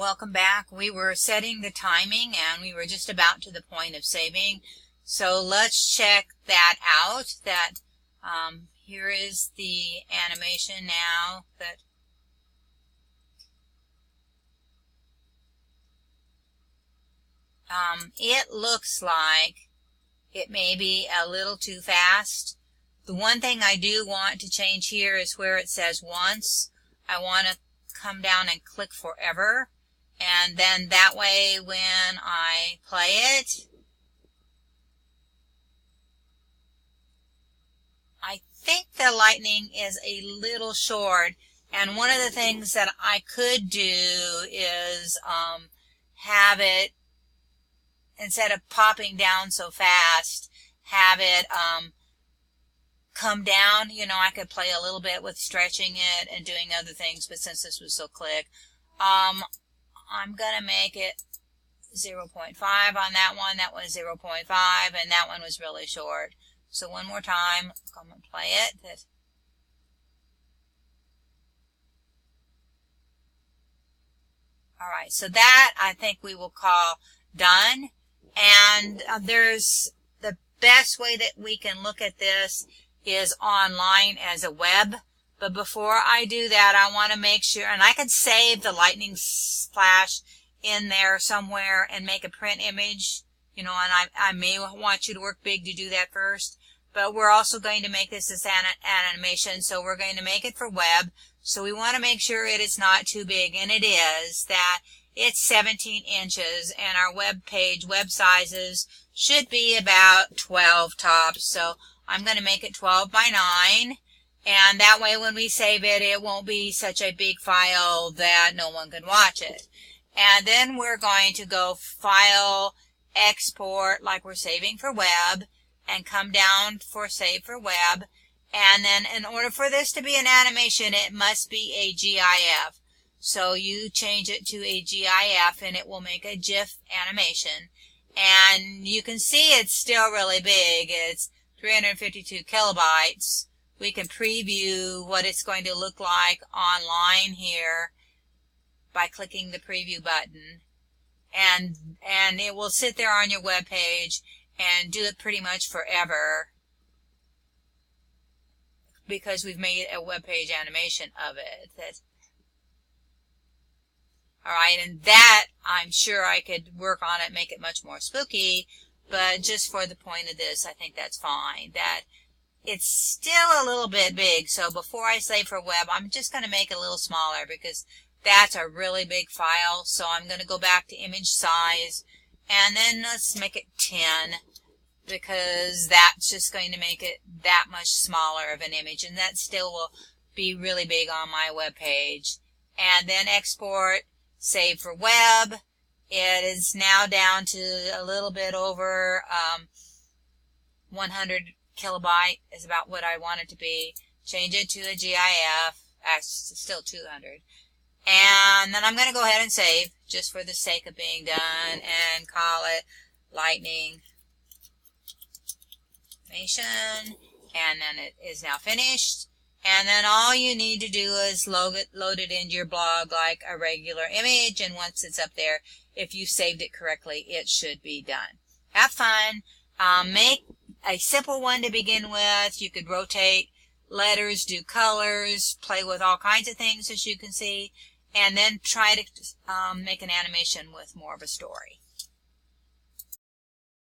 Welcome back. We were setting the timing and we were just about to the point of saving. So let's check that out. Here is the animation now that it looks like it may be a little too fast. The one thing I do want to change here is where it says once. I want to come down and click forever. And then that way when I play it, I think the lightning is a little short. And one of the things that I could do is have it, instead of popping down so fast, have it come down. You know, I could play a little bit with stretching it and doing other things, but since this was so quick, I'm going to make it 0.5 on that one. That was 0.5, and that one was really short. So one more time, I'm going to play it. All right, so that I think we will call done. And there's the best way that we can look at this is online as a web. But before I do that, I want to make sure, and I could save the lightning flash in there somewhere and make a print image, you know, and I may want you to work big to do that first. But we're also going to make this as an animation, so we're going to make it for web. So we want to make sure it is not too big, and it is, that it's 17 inches, and our web page, web sizes, should be about 12 tops. So I'm going to make it 12 by 9, and that way when we save it, it won't be such a big file that no one can watch it. And then we're going to go File, Export, like we're saving for web, and come down for Save for Web. And then in order for this to be an animation, it must be a GIF. So you change it to a GIF and it will make a GIF animation. And you can see it's still really big. It's 352 kilobytes. We can preview what it's going to look like online here by clicking the preview button. And it will sit there on your web page and do it pretty much forever, because we've made a web page animation of it. All right, and that I'm sure I could work on it, make it much more spooky, but just for the point of this, I think that's fine. That it's still a little bit big, so before I save for web, I'm just going to make it a little smaller because that's a really big file. So I'm going to go back to image size, and then let's make it 10. Because that's just going to make it that much smaller of an image, and that still will be really big on my web page. And then export, save for web. It is now down to a little bit over 100 kilobyte is about what I want it to be. Change it to a GIF, still 200. And then I'm going to go ahead and save, just for the sake of being done, and call it Lightning Animation, and then it is now finished. And then all you need to do is load it into your blog like a regular image, and once it's up there, if you saved it correctly, it should be done. Have fun. Make a simple one to begin with. You could rotate letters, do colors, play with all kinds of things, as you can see, and then try to make an animation with more of a story.